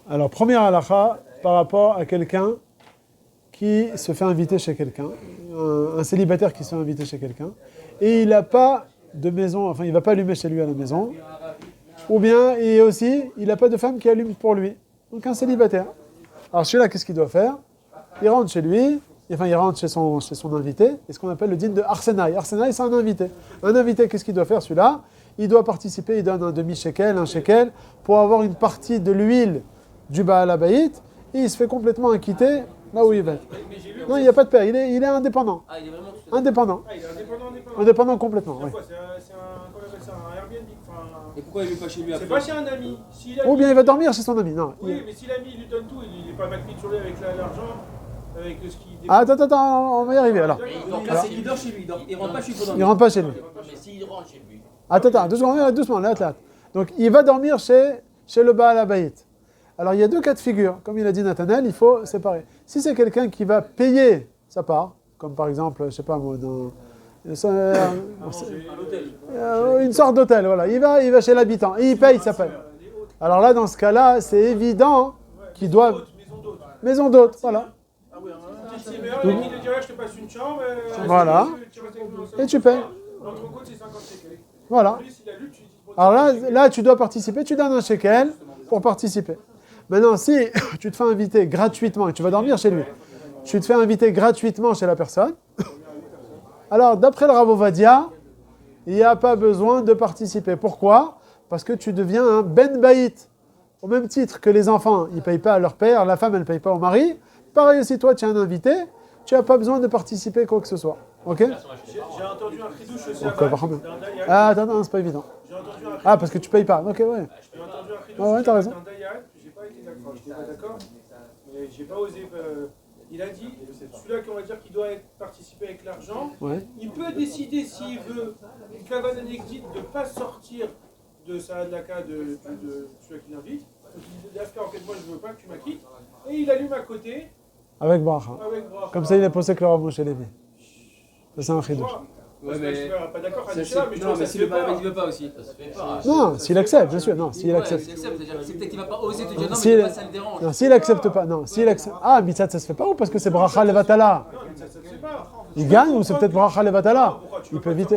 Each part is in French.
Alors, première halakha par rapport à quelqu'un qui se fait inviter chez quelqu'un, un célibataire qui se fait inviter chez quelqu'un, et il n'a pas de maison, enfin il ne va pas allumer chez lui à la maison, ou bien, et aussi, il n'a pas de femme qui allume pour lui. Donc un célibataire. Alors celui-là, qu'est-ce qu'il doit faire? Il rentre chez lui, enfin il rentre chez son invité, et ce qu'on appelle le din de Arsenaï. Arsenaï, c'est un invité. Un invité, qu'est-ce qu'il doit faire celui-là? Il doit participer, il donne un demi-shekel, un shekel, pour avoir une partie de l'huile du Baal Habayit, et il se fait complètement acquitter là où il va. Non, il n'y a pas de père, il est indépendant. Ah, il est vraiment Indépendant. Ah, il est indépendant. Indépendant complètement, oui. C'est un Airbnb. Et pourquoi il est pas chez lui après? C'est pas chez un ami. Ou bien il va dormir chez son ami, non. Oui, mais si l'ami lui donne tout, il n'est pas macmite sur lui avec l'argent, avec ce qu'il dépense. Ah, attends, on va y arriver alors. Il dort chez lui, il rentre pas chez lui. Il rentre pas chez lui. Mais s'il rentre chez lui. Attends, doucement, là. Donc il va dormir chez le Baal Habayit. Alors il y a deux cas de figure. Comme il a dit Nathanaël, il faut séparer. Si c'est quelqu'un qui va payer sa part, comme par exemple, je sais pas moi, une sorte d'hôtel, voilà. Il va chez l'habitant et il paye sa paye. Alors là, dans ce cas-là, c'est évident qu'il doit... Maison d'hôte, voilà. Il te dirait, je te passe une chambre. Voilà. Et tu payes. L'entrecôte, c'est 50 shekels. Voilà. Alors là, tu dois participer, tu donnes un shekel pour participer. Maintenant, si tu te fais inviter gratuitement et tu vas dormir chez lui, tu te fais inviter gratuitement chez la personne, alors d'après le Rav Ovadia, il n'y a pas besoin de participer. Pourquoi? Parce que tu deviens un ben baït. Au même titre que les enfants, ils ne payent pas à leur père, la femme, elle ne paye pas au mari. Pareil aussi, toi, tu es un invité, tu n'as pas besoin de participer quoi que ce soit. Ok? J'ai entendu un chidouche aussi. Ah, attends, c'est pas évident. Ah, parce que tu ne payes pas. Ok, ouais. J'ai entendu un chidouche. Ouais, t'as raison. J'ai pas été d'accord. Je n'étais pas d'accord. Mais j'ai pas osé. Il a dit, celui-là qu'on va dire qu'il doit participer avec l'argent, il peut décider s'il veut, une cavane anecdotique, de ne pas sortir de sa halakha de celui qui l'invite. Il dit, en fait, moi je ne veux pas que tu m'acquittes. Et il allume à côté. Avec bracha. Comme ça, il est posé que le Rav Moshe Levi. Ça, c'est un chidouche. Ouais, mais pas d'accord, non, mais si le Baal ne veut pas aussi. Non, s'il accepte, bien sûr. Non, s'il accepte. C'est peut-être qu'il ne va pas oser te dire non, mais ça le dérange. Non, s'il accepte pas. Non, s'il accepte. Ah, Mitzat, ça se fait pas ou parce que c'est bracha levatala? Il gagne ou c'est peut-être bracha levatala? Il peut éviter.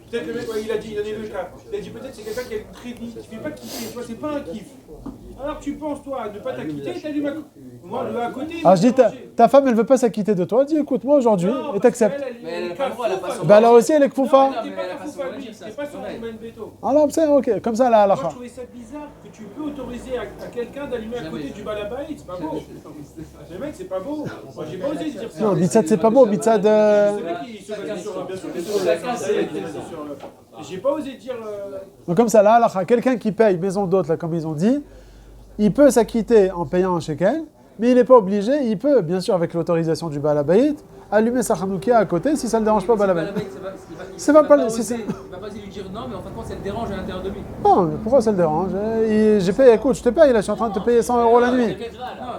Peut-être le mec, il a dit, il a donné le cas. Il a dit peut-être c'est quelqu'un qui a une très vite, qui ne fait pas kiffer, tu vois, c'est pas un kiff. Alors tu penses, toi, à ne pas t'acquitter, t'allumes à côté. Moi, le à côté. Ah, je dis, ta femme, elle veut pas s'acquitter de toi. Dis, écoute, moi aujourd'hui, et t'acceptes. Mais elle n'a pas le droit, elle a pas son. Bah là aussi, elle est kfoufa. C'est pas son domaine veto. Alors, c'est ok, comme ça, là, Moi, halakha. je trouvais ça bizarre que tu peux autoriser à quelqu'un d'allumer à côté du balabaït, c'est pas beau. Le mec, c'est pas beau. Moi, j'ai pas osé dire ça. Non, Mitzat, c'est pas beau, Mitzat. J'ai pas osé dire. Donc comme ça, là, halakha, quelqu'un qui paye maison d'hôte, là, comme ils ont dit, il peut s'acquitter en payant un shekel, mais il n'est pas obligé, il peut, bien sûr, avec l'autorisation du Baal Habayit, allumer sa chanoukia à côté si ça ne le dérange pas au Baal Habayit. Il va pas lui dire non, mais en fin de compte, ça le dérange à l'intérieur de lui. Non, mais pourquoi ça le dérange? J'ai payé, écoute, je te paye, là, je suis en train de te payer 100 € la nuit. Non,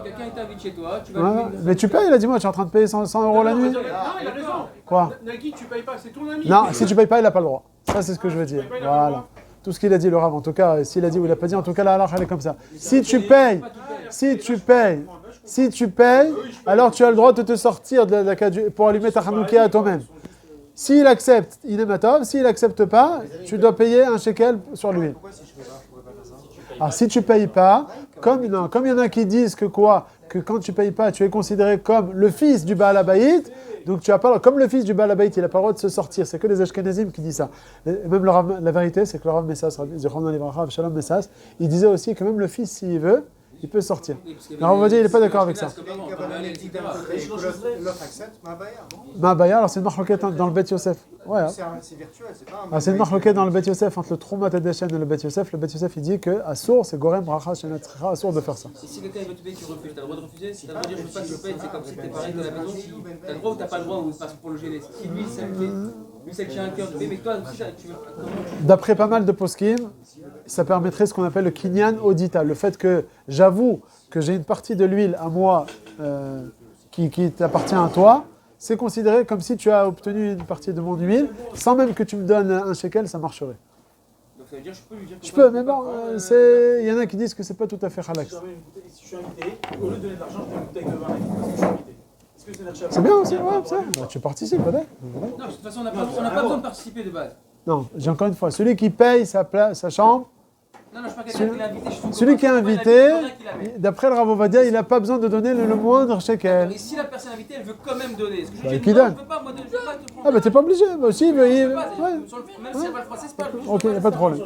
quelqu'un t'invite chez toi, tu vas lui... Mais tu payes, il a dit, moi, je suis en train de payer 100 € la nuit. Non, il a raison. Quoi? Nagui, tu payes pas, c'est ton ami. Non, si tu payes pas, il n'a pas le droit. Ça, c'est ce que je veux dire. Voilà. Tout ce qu'il a dit, le Rav, en tout cas, s'il a dit ou il n'a pas dit, en tout cas, la halakha, elle est comme ça. Si tu payes, alors tu as le droit de te sortir pour allumer ta chanoukia à toi-même. S'il accepte, il est matov. S'il n'accepte pas, tu dois payer un shekel sur lui. Alors si tu ne payes pas, comme il y en a qui disent que quand tu ne payes pas, tu es considéré comme le fils du Baal Habayit, donc tu as pas, comme le fils du Baal Habayit, il n'a pas le droit de se sortir. C'est que les Ashkenazim qui disent ça. Et même la vérité, c'est que le Rav Messas, Shalom Messas, il disait aussi que même le fils, s'il veut, il peut sortir. Alors on va dire, il n'est pas d'accord avec ça. L'autre accepte Ma Baya, alors c'est une marloquette dans le Bet Yosef. Ouais, hein. C'est virtuel, c'est pas un. C'est une marloquette dans le Bet Yosef entre le Troumat Adeshen et le Bet Yosef. Le Bet Yosef, il dit que Assour, c'est Gorem Bracha Shenatzricha, Assour de faire ça. Et si quelqu'un veut te payer, tu refuses, tu as le droit de refuser. Si tu as le droit de dire je veux pas, c'est comme si tu étais pareil de la maison. Tu as le droit ou tu n'as pas le droit, ou parce que pour le gêner. Si lui, ça le fait, lui, ça le tient à cœur de payer, mais toi aussi, tu veux. D'après pas mal de poskim, ça permettrait ce qu'on appelle le Kinyan Odita, le fait que j'avoue que j'ai une partie de l'huile à moi qui t'appartient à toi, c'est considéré comme si tu as obtenu une partie de mon huile, sans même que tu me donnes un shekel, ça marcherait. Donc ça veut dire je peux lui dire que Je peux, mais bon, il y en a qui disent que c'est pas tout à fait halak. Si je suis invité, au lieu de donner de l'argent, je donne une bouteille de vin parce que je suis invité. Est-ce que c'est notre C'est bien aussi, ouais, ça. Bah, tu participes, peut-être. Non, de toute façon, on n'a pas besoin de participer de base. Non, j'ai encore une fois, celui qui paye sa chambre, Non, je parle quelqu'un qui l'a invité. celui qui est invité, d'après le Rav Ovadia, il n'a pas besoin de donner le moindre shekel. Et si la personne invitée, elle veut quand même donner, est-ce que je Bah, dis qui non, donne je veux pas, moi, je veux pas te prendre. Ah, bah, t'es pas obligé. Bah, aussi, Je ouais. veux pas, même si elle parle français, c'est pas juste. Ok, il n'y a pas de problème.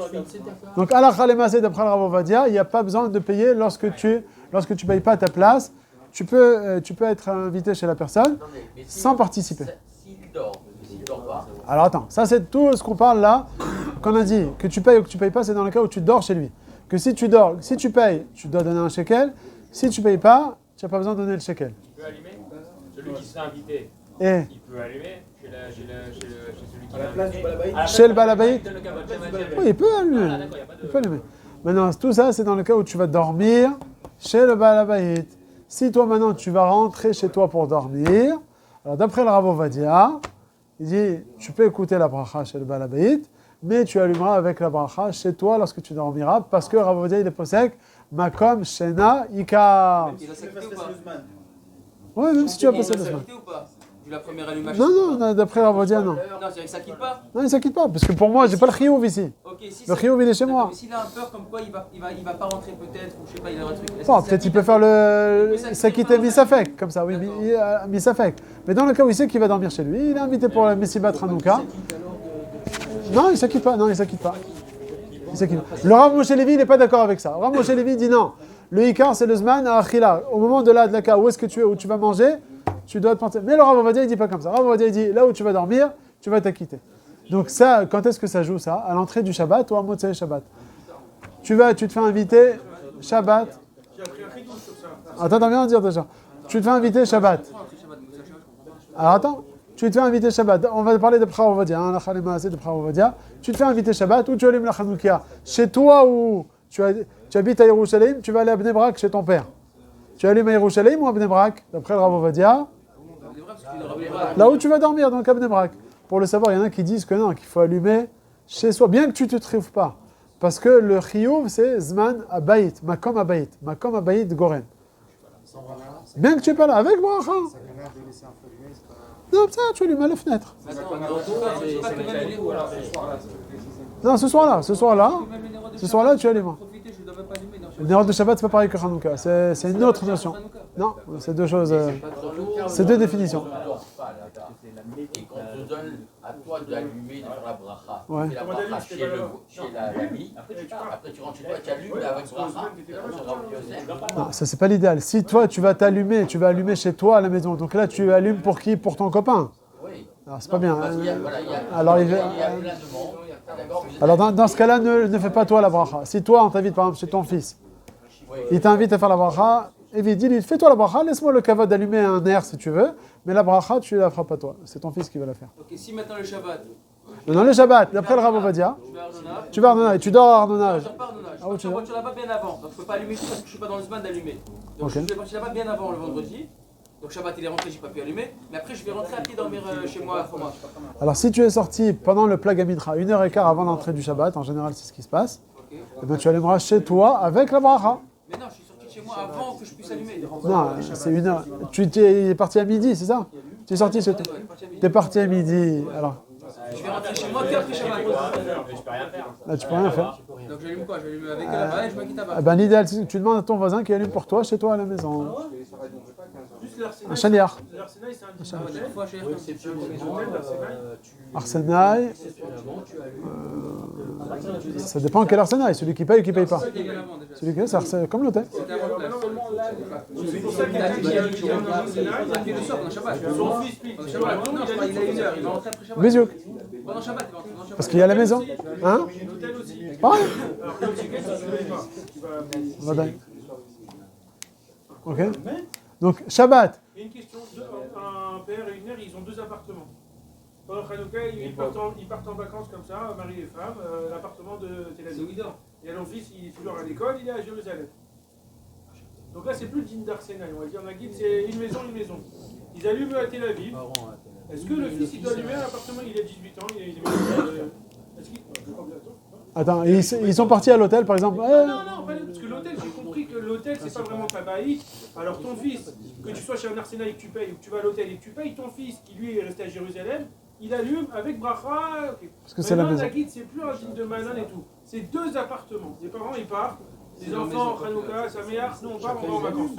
Donc, à la Khalemase, d'après le Rav Ovadia, il n'y a pas besoin de payer lorsque tu payes pas ta place. Tu peux être invité chez la personne sans participer. S'il dort pas. Alors attends, ça c'est tout ce qu'on parle là, qu'on a dit, que tu payes ou que tu payes pas, c'est dans le cas où tu dors chez lui. Que si tu dors, si tu payes, tu dois donner un shekel. Si tu payes pas, tu n'as pas besoin de donner le shekel. Il peut allumer. Celui qui sera invité, Et il peut allumer chez celui qui À la l'a place du invité. balabaï. chez le balabaït, Donne le cabot, oui, il peut allumer. Ah, d'accord, il n'y a pas de... Il peut allumer. Maintenant, tout ça, c'est dans le cas où tu vas dormir chez le balabaït. Si toi maintenant tu vas rentrer chez toi pour dormir, alors d'après le Rav Ovadia, il dit tu peux écouter la bracha chez le balabaït, mais tu allumeras avec la bracha chez toi lorsque tu dormiras, parce que Rav Ovadia il est posek makom shena ikar. Il a s'acquitté ou pas Ouais, même si tu vas passer Il le a semaine. s'acquitté ou pas Vu la première allumage. Non, d'après Rav Ovadia, non. Non, c'est-à-dire qu'il s'acquitte pas. Non, il s'inquiète pas, parce que pour moi, j'ai pas le chiyuv ici. Ok, si Le chiyuv, il est chez D'accord, moi. mais s'il a un peur comme quoi il va pas rentrer peut-être, ou je sais pas, il a un truc. Est-ce Bon, qu'il peut-être il s'acquitte peut faire le Il peut s'acquitter s'acquitter misafek, comme ça, oui, D'accord. misafek. Mais dans le cas où il sait qu'il va dormir chez lui, il est invité pour la Messibat Hanouka. Non, il s'acquitte pas, non, il s'acquitte pas. Il s'acquitte pas. Le Rav Moshe Levi, il n'est pas d'accord avec ça. Le Rav Moshe Levi dit non. Le Ikar, c'est le Zman à Achila. Au moment de la cas, où est-ce que tu es, où tu vas manger, tu dois te penser. Mais le Rav Ovadia, il dit pas comme ça. Le Rav Ovadia, il dit là où tu vas dormir, tu vas t'acquitter. Donc ça, quand est-ce que ça joue ça? À l'entrée du Shabbat ou à Motzei Shabbat? Tu te fais inviter Shabbat. J'ai appris un chidouche sur ça. Attends, t'as bien à dire déjà. Tu te fais inviter Shabbat. Alors attends, tu te fais inviter Shabbat. On va parler de Rav Ovadia, la Khalema de Rav Ovadia. Tu te fais inviter Shabbat ou tu allumes la Hanoukia. Chez toi ou tu habites à Yerushalayim, tu vas aller à Bnei Brak chez ton père. Tu allumes à Yerushalayim ou à Bnei Brak, d'après le Rav Ovadia. Là où tu vas dormir, donc à Bnei Brak. Pour le savoir, il y en a qui disent que non, qu'il faut allumer chez soi, bien que tu ne te trouves pas. Parce que le chiyuv, c'est Zman Abayit, Makom Abayit, Makom Abayit Goren. Bien que tu n'es pas là, avec bracha. Non, ça, tu allumes à la fenêtre. Non, ce soir-là, tu allumes. Le Nérot de Shabbat, c'est pas pareil que Hanouka. C'est une autre notion. Non, c'est deux choses. C'est deux définitions. Et qu'on te donne à toi d'allumer, de faire la bracha. Ouais. Tu fais la bracha chez l'ami. Après tu rentres chez toi, tu allumes avec bracha. Non, ça c'est pas l'idéal. Si toi tu vas allumer chez toi à la maison. Donc là tu allumes pour qui? Pour ton copain. Oui. Alors c'est pas bien. Parce qu'il y a, voilà, Alors, il y a plein de monde. D'accord, vous êtes Alors dans ce cas-là, ne fais pas toi la bracha. Si toi on t'invite par exemple chez ton fils, il t'invite à faire la bracha, et il dit fais-toi la bracha, laisse-moi le kavod d'allumer un air si tu veux, mais la bracha tu la feras pas toi. C'est ton fils qui va la faire. Ok, si maintenant le Shabbat, Non, le Shabbat, d'après le Rav Ovadia, je vais à Ardonnage. tu vas à Ardonnage, tu dors à Je Ardonnage. sors pas à Ardonnage. Ah, où Je tu pars en vas voiture là-bas bien avant. Donc je peux pas allumer tout parce que je suis pas dans le semaine d'allumer. Donc Ok. je vais partir là-bas bien avant le vendredi. Donc Shabbat il est rentré, j'ai pas pu allumer. Mais après je vais rentrer à pied dormir chez moi à Khoma. Alors si tu es sorti pendant le Plag Amidra, 1h15 avant l'entrée du Shabbat, en général c'est ce qui se passe, Ok. eh bien, tu allumeras chez toi avec la bracha. Mais non, je suis sorti de chez moi avant que je puisse allumer. Non, c'est 1h. Tu es parti à midi, c'est ça? Tu es sorti chez toi. Tu es parti à midi. Alors, Je vais rentrer chez moi qu'après Shabbat. Je peux rien faire. là tu peux rien faire. Donc j'allume quoi? J'allume avec là-bas et je me quitte là-bas. Eh ben, l'idéal, c'est que tu demandes à ton voisin qui allume pour toi chez toi à la maison. Juste l'arsenal. Un chaniard. L'arsenal, c'est un Ah ouais, dimanche. des fois, je vais C'est un hôtel, l'arsenal. Arsenaï. Ça dépend quel arsenaï, celui qui paye ou qui paye pas. C'était bien avant déjà. Celui qui paye, c'est comme l'hôtel. C'était avant le place. C'est pour ça qu'il a dit qu'il y a un arsenal. Il a fait le soir pendant Shabbat. Son fils, lui. Pendant Shabbat. Non, je crois qu'il a 1h. Il va rentrer après Shabbat. Bisous. Pendant Shabbat, il va rentrer pendant Shabbat. Parce qu'il y a la maison. Hein? L'hôtel aussi. Pareil. Alors, le ticket, ça ne se pas. Tu vas. Voilà. Ok. Donc, Shabbat. Il y a une question. Un père et une mère, ils ont deux appartements. Pendant Hanouka, ils partent en vacances comme ça, mari et femme, l'appartement de Tel C'est où Aviv. il dort. Et alors, le fils, il est toujours à l'école, il est à Jérusalem. Donc là, c'est plus le digne d'Arsenal, on va dire. On a dit que c'est une maison, une maison. Ils allument à Tel Aviv. Est-ce que le fils, il doit allumer à l'appartement? Il a 18 ans, est-ce qu'il... Attends, ils sont partis à l'hôtel, par exemple. Non, non, parce que l'hôtel, j'ai compris que l'hôtel, c'est pas vraiment ta baït. Alors ton fils, que tu sois chez un arsenal et que tu payes, ou que tu vas à l'hôtel et que tu payes, ton fils, qui lui est resté à Jérusalem, il allume avec bracha. Okay. Parce que c'est la maison. La guide, c'est plus un dîme de Manan et tout. C'est 2 appartements. Les parents, ils partent. Les enfants, Hanouka, Saméar, nous on part, on va en vacances.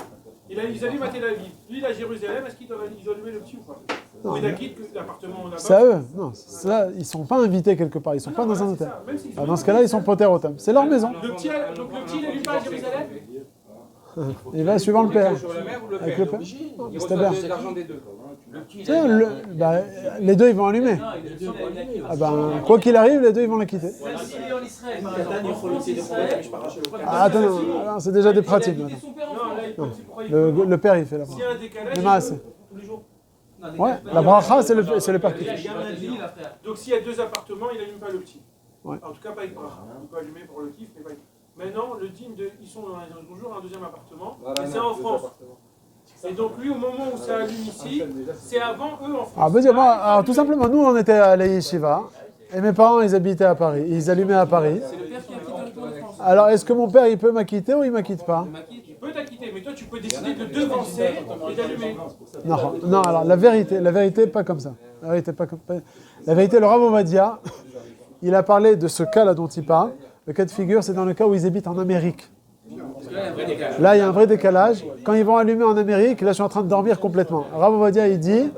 Ils allument à Tel Aviv. Lui, il est à Jérusalem, est-ce qu'ils doivent allumer le petit ou pas? Non, mais la guide, l'appartement là-bas. c'est à eux. Non, là, ils ne sont pas invités quelque part. Ils ne sont pas dans un hôtel. Dans ce cas-là, ils sont poter au C'est leur maison. Donc le petit, il n'allume pas à Jérusalem? Il va suivant le père. Sur la mère ou le Avec père? le père. Il C'est reçoit bien. l'argent des deux. Tiens, les deux, ils vont allumer. Ah ben, quoi qu'il arrive, les deux, ils vont la quitter. S'il est en Israël, par exemple, en France, Israël, Ah, attends, non, c'est déjà des pratiques. il a quitté son père en Non, France. là, il peut, c'est pourquoi il Le père, il fait la S'il y a un décalage, Le il maas. peut, tous les jours. Ouais, la bracha, c'est le père qui fait. Il y a un deal, là, frère. Donc s'il y a 2 appartements, il n'allume pas le petit. Ouais. En tout cas, pas avec bracha. Il peut allumer pour le kiff, mais pas avec. Maintenant, le dîme, ils sont dans toujours un deuxième appartement, et c'est en France. Et donc lui, au moment où ça allume ici, c'est avant eux en France. Ah, ben, alors, tout simplement, nous, on était à la yeshiva, et mes parents, ils habitaient à Paris. Ils allumaient à Paris. C'est le père qui a quitté le tour de France. Alors, est-ce que mon père, il peut m'acquitter ou il m'acquitte pas? Il peut t'acquitter, mais toi, tu peux décider de devancer et d'allumer. Non, non, alors la vérité, pas comme ça. La vérité, le Rav Ovadia, il a parlé de ce cas-là dont il parle. Le cas de figure, c'est dans le cas où ils habitent en Amérique. Là, il y a un vrai décalage. Quand ils vont allumer en Amérique, là, je suis en train de dormir complètement. Rav Ovadia, il dit,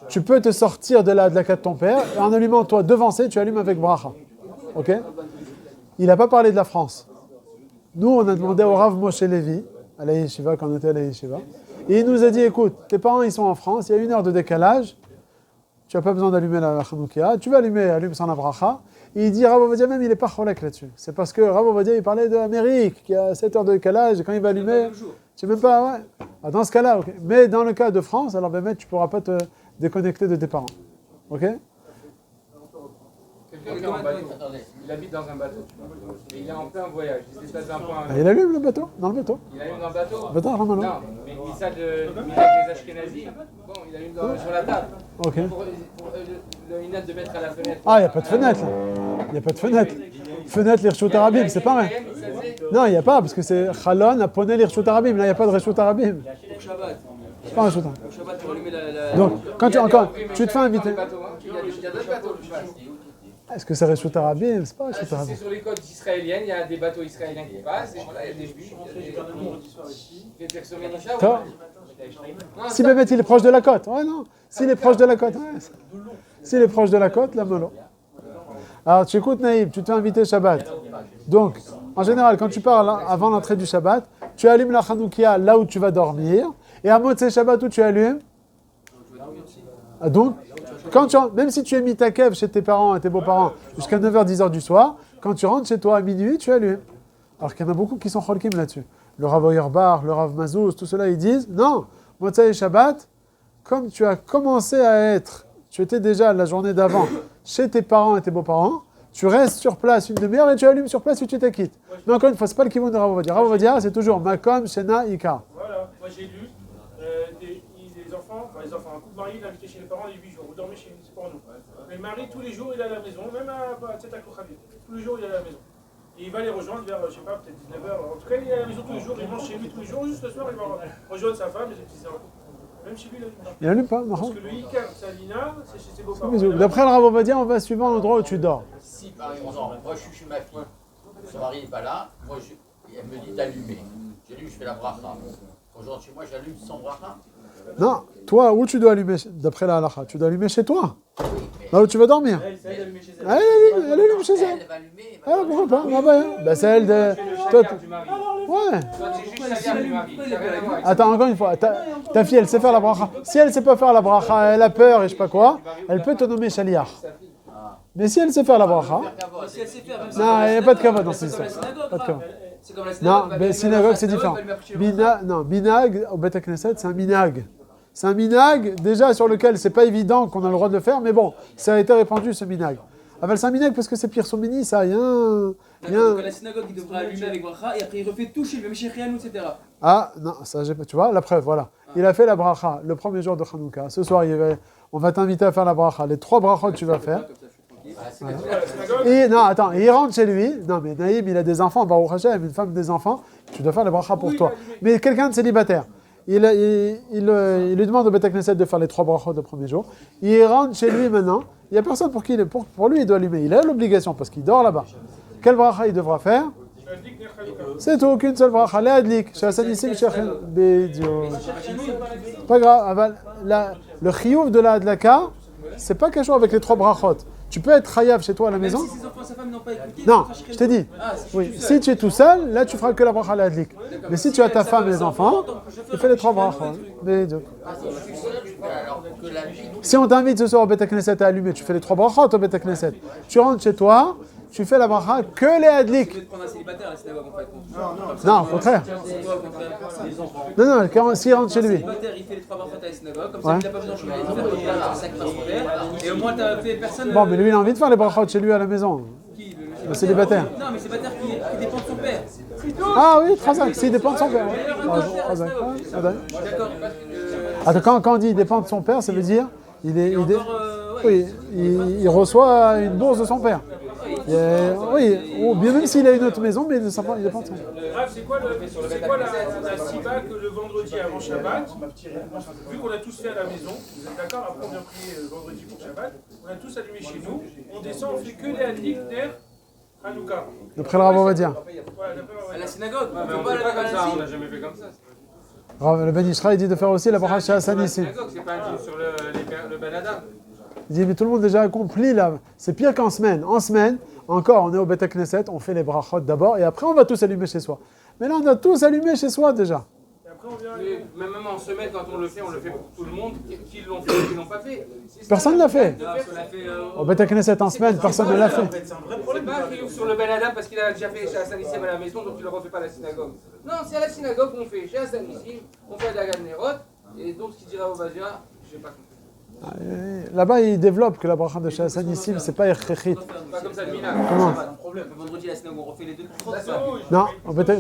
tu peux te sortir de la carte de ton père, et en allumant, toi, devancé, tu allumes avec bracha. Ok? Il n'a pas parlé de la France. Nous, on a demandé au Rav Moshe Levi, à la yeshiva, quand on était à la yeshiva, et il nous a dit, écoute, tes parents, ils sont en France, il y a 1 heure de décalage, tu n'as pas besoin d'allumer la Hanoukia, tu vas allume sans la bracha. Et il dit, Rav Ovadia même, il n'est pas cholek là-dessus. C'est parce que Rav Ovadia, il parlait de l'Amérique, qui a 7 heures de décalage, et quand il va allumer, tu sais même pas, ouais. Ah, dans ce cas-là, ok. Mais dans le cas de France, alors ben, tu ne pourras pas te déconnecter de tes parents. Ok? Quelqu'un qui est en bateau, il habite dans un bateau, et il est en plein voyage, il se déplace d'un point à un Ah, autre. il allume le bateau, dans le bateau. Il allume dans le bateau? Bateau, Ramalo. Non, mais il ça de des Ashkenazim, bon, il allume sur la table. Ok. Pour le minette de mettre à la fenêtre. Ah, il n'y a pas de fenêtre, là. Il n'y a pas de fenêtre. Fenêtre, l'Irshut Arabim, c'est pas vrai. Non, il n'y a pas, parce que c'est Chalon, Aponé, l'Irshut Arabim. Là, il n'y a pas de Rishut Arabim. Pour Shabbat. C'est pas un Rishut Arabim. Pour Shabbat, pour allumer la. Donc, quand tu te fais inviter. Il y a d'autres bateaux. Est-ce que c'est Rishut Arabim? C'est pas Rishut C'est Arabim. sur les côtes israéliennes, il y a des bateaux israéliens qui passent, et voilà, il y a des juifs, il y a des Toi Si Bémet, il est proche de la côte. Ouais, non. S'il est proche de la côte, ouais. S'il est proche de la côte, la molo. Alors, tu écoutes, Naïm, tu t'es invité Shabbat. Donc, en général, quand tu pars avant l'entrée du Shabbat, tu allumes la Hanoukia là où tu vas dormir, et à Motzei Shabbat où tu allumes. Ah, donc, même si tu es mis ta kev chez tes parents et tes beaux-parents jusqu'à 9h, 10h du soir, quand tu rentres chez toi à minuit, tu allumes. Alors qu'il y en a beaucoup qui sont cholkim là-dessus. Le Rav Oyerbar, le Rav Mazouz, tout cela, ils disent, non, Motzei Shabbat, comme tu as commencé à être, tu étais déjà la journée d'avant chez tes parents et tes beaux-parents, tu restes sur place 1 demi-heure et tu allumes sur place et tu t'acquittes. Mais encore une fois, ce n'est pas le kivon de Rav Ovadia. Rav Ovadia, c'est toujours Makom, Shena, Ika. Voilà, moi j'ai lu les enfants, un couple marié, il est invité chez les parents les 8 jours. Vous dormez chez nous, c'est pour nous. Mais le mari, tous les jours, il est à la maison, même à Tzetak Kochavim. Tous les jours, il est à la maison. Et il va les rejoindre vers, je sais pas, peut-être 19h. En tout cas, il est à la maison tous les jours, il mange chez lui tous les jours. Juste le soir, il va rejoindre sa femme et ses petits-enfants. Même chez lui, Il allume pas, non. parce que le Icam, Salina, c'est chez ses beaux-parents. D'après le Rav Ovadia, on va suivant l'endroit où tu dors. Si par exemple, moi je suis chez ma fille, son mari n'est pas là, moi elle me dit d'allumer. J'allume, je fais la bracha. Quand je rentre chez moi, j'allume sans bracha. Non, toi, où tu dois allumer, d'après la halakha? Tu dois allumer chez toi. Là où tu vas dormir. Elle allume chez elle. Elle allume chez elle. Elle va allumer. Ah, pourquoi pas? Ah, bah, c'est elle de. Toi, ouais. C'est juste la garde du mari. Ça n'a rien à voir avec Attends, encore une fois, ta fille, elle sait faire la bracha. Si elle sait pas faire la bracha, elle a peur et je sais pas quoi, elle peut te nommer shaliach. Mais si elle sait faire la bracha, Si elle sait faire, même si non, il n'y a pas de kavod dans c'est cette comme la histoire. synagogue. Pas de kavod. C'est comme la Non, synagogue. mais synagogue, c'est différent. Minag, au Beth Knesset, c'est un minag. C'est un minag, déjà, sur lequel c'est pas évident qu'on a le droit de le faire, mais bon, ça a été répandu, ce minag. Aval, c'est un minag parce que c'est Pierre Sommini, ça, il y a un... Donc à la synagogue, il devra allumer avec bracha et après il refait tout chez lui, même chez Rianou, etc. Ah, non, ça, j'ai pas, tu vois, la preuve, voilà. Il a fait la bracha le premier jour de Hanouka. Ce soir, on va t'inviter à faire la bracha. Les 3 brachot que tu vas faire. Et non, attends, il rentre chez lui. Non, mais Naïm, il a des enfants, Baruch Hashem, une femme, des enfants. Tu dois faire le bracha pour toi. Mais quelqu'un de célibataire, il lui demande au Beth Knesset de faire les 3 brachot le premier jour. Il rentre chez lui maintenant. Il n'y a personne pour lui, il doit allumer. Il a l'obligation parce qu'il dort là-bas. Quel bracha il devra faire? C'est tout, aucune seule bracha. Les adlik, Shasanissim, Shechem, Bédio. Pas grave, le chiyuv de la adlaka, c'est pas quelque chose avec les 3 brachot. Tu peux être chayav chez toi à la maison. Si ses enfants et sa femme n'ont pas écouté, Non, je t'ai dit. Oui, si tu es tout seul, là tu feras que la bracha la adlik. Mais si tu as ta femme et les enfants, tu fais les 3 brachot. Bédio. Si on t'invite ce soir au Beth Knesset à allumer, tu fais les 3 brachot au Beth Knesset. Tu rentres chez toi, tu fais la bracha que les adlik. tu veux te prendre un célibataire à la synagogue en fait. Non, au contraire. Non, s'il rentre chez lui. Le célibataire, il fait les 3 brachot à la synagogue, comme ça il n'a pas besoin de changer les faire un sacrifice son père, et au moins tu as fait personne. Bon, mais lui il a envie de faire les brachot chez lui à la maison. Le célibataire. Non, mais célibataire qui dépend de son père. Ah oui, Trazak, s'il dépend de son père. Trazak. Attends, quand on dit il dépend de son père, ça veut dire il reçoit une bourse de son père. Oui, ou bien même s'il a une autre maison, mais il dépend de son père. C'est quoi la siba que le vendredi avant Shabbat, vu qu'on a tous fait à la maison, vous êtes d'accord, après on vient prier le vendredi pour Shabbat, on a tous allumé chez nous, on descend, on fait que les adlik der Hanouka. D'après le Rav Ovadia. À la synagogue, On n'a jamais fait comme ça. Le Ben Ishra, il dit de faire aussi la bracha chez Hassan ici. C'est pas un sur le Ben Adam. Il dit, mais tout le monde a déjà accompli là. C'est pire qu'en semaine. En semaine, encore, on est au Beth Knesset, on fait les brachot d'abord, et après on va tous allumer chez soi. Mais là, on a tous allumé chez soi déjà. Mais même en semaine, quand on le fait pour tout le monde. Qui l'ont fait et qui l'ont pas fait. Personne ne l'a fait. Au Beth Knesset en semaine, personne ne l'a fait. C'est pas un chiyuv sur le Ben Adam parce qu'il a déjà fait chez Hassan Nissim à la maison, donc il ne le refait pas à la synagogue. Non, c'est à la synagogue qu'on fait. Chez Hassan Nissim, on fait la Nerot, et donc ce qu'il dira au Badia, je n'ai pas compris. Là-bas, il développe que la bracha de chez Hassan ici, c'est pas erchechit. Pas comme ça le minag. Comment? Le vendredi à la synagogue, on refait les 2 Non,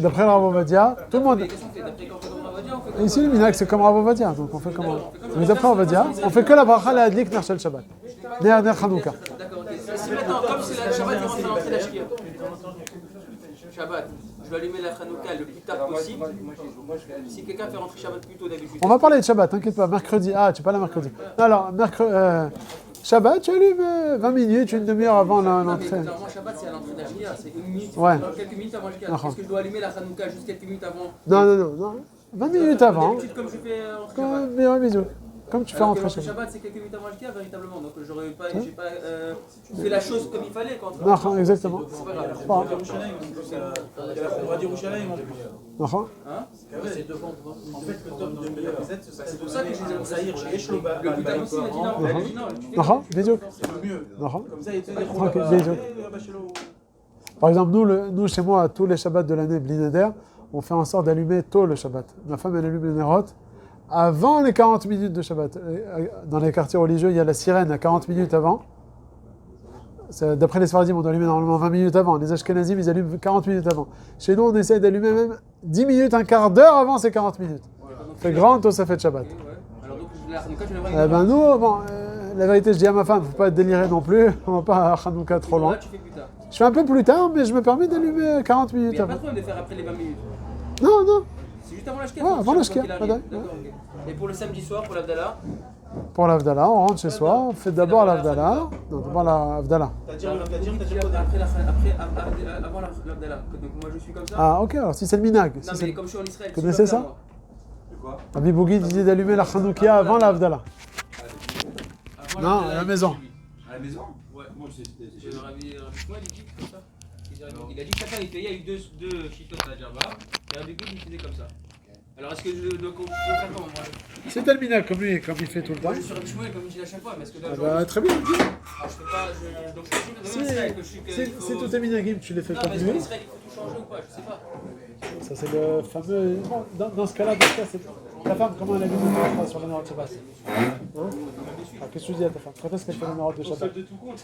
d'après Rav Ovadia, tout le monde. Ici, le minag, c'est comme Rav Ovadia, donc on fait comment? Mais d'après Rav Ovadia, on fait que la bracha la adlik ner shel Shabbat. Ner Hanouka. D'accord, ok. Si maintenant, comme c'est la Shabbat, il rentre à l'entrée de la Shkia. Shabbat, je vais allumer la Hanouka le plus tard possible. Si quelqu'un fait rentrer Shabbat plus tôt d'habitude. On va parler de Shabbat, t'inquiète pas. Mercredi. Ah, tu es pas là mercredi. Alors, Shabbat, tu allumes 20 minutes, une demi-heure avant l'entrée. Normalement, Shabbat, c'est à l'entrée de la Shkia. C'est une minute. Ouais. Quelques minutes avant la Shkia. Est-ce que je dois allumer la Hanouka juste quelques minutes avant? Non. 20 minutes avant. D'habitude, comme je fais rentrer Shabbat. Ouais, bisous. Comme tu fais Alors que rentrer l'entrée Shabbat. Shabbat, c'est quelques minutes avant la Shkia, véritablement. Donc, j'ai pas fait la chose comme il fallait. Non, exactement. C'est pas grave. Bon. On va dire Yerushalayim en plus. Non. C'est devant. En fait, le top de Megarizet, C'est pour ça que je les ai Zahir, chez Eshloba. Le putain aussi m'a dit non. Il a dit non. Non, bisous. C'est le mieux. Non. Comme ça, il te dit Tranquille, bisous. Par exemple, nous, chez moi, tous les Shabbats de l'année, Blinader, on fait en sorte d'allumer tôt le Shabbat. Ma femme, elle allume les Nerot avant les 40 minutes de Shabbat. Dans les quartiers religieux, il y a la sirène à 40 minutes avant. D'après les Sfaradim, on doit allumer normalement 20 minutes avant. Les Ashkenazim, ils allument 40 minutes avant. Chez nous, on essaie d'allumer même 10 minutes, un quart d'heure avant ces 40 minutes. C'est grand Tosafet Shabbat. Alors donc, la Hanouka, je vais Ben nous, bon, la vérité, je dis à ma femme, il ne faut pas être déliré non plus. On va pas à Hanouka trop loin. Tu fais plus tard. Je fais un peu plus tard, mais je me permets d'allumer 40 Il minutes n'y a pas avant. de problème de faire après les 20 minutes. Non. C'est juste avant la Shkia. Ouais, avant la Shkia, D'accord, madame. ok. Et pour le samedi soir, pour l'Abdallah, Pour l'Avdallah, on rentre chez soi, on fait d'abord l'Avdallah. Non, d'abord l'Avdallah. avant l'Abdallah. Donc moi je suis comme ça. Ah, ok, alors si c'est le minag. Non Si mais comme je suis en Israël, Vous connaissez ça? Rabbi Bougui disait d'allumer la Hanoukia avant l'Avdallah. Non, à la maison. À la maison? Ouais. Moi je sais. Rabbi Shmuel il dit comme ça. Il a dit que chacun il payait avec deux chitotes à la djerba. Et Rabbi Bougui il faisait comme ça. Alors est-ce que je dois faire comment moi? C'est le minag comme lui, comme il fait tout le temps. Moi je suis Rabbi Shmuel comme je dis à chaque fois, mais est-ce que là Ah bah, très bien. je fais pas. Donc je suis Israël que je suis. Si tous tes minagim, tu les fais Non comme mais est-ce que lui. l'Israël il faut tout changer ou pas? Je sais pas. Ça, c'est le fameux. Bon, dans ce cas-là, c'est ta femme, comment elle a vu le Shabbat sur le Nord de Shabbat? Qu'est-ce que tu dis à ta femme? Quand est-ce qu'elle fait le Nord de Shabbat?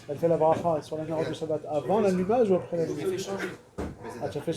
Elle fait la bracha sur le Nord de Shabbat avant l'allumage ou après l'allumage? Je l'ai fait changer. Ah, tu as fait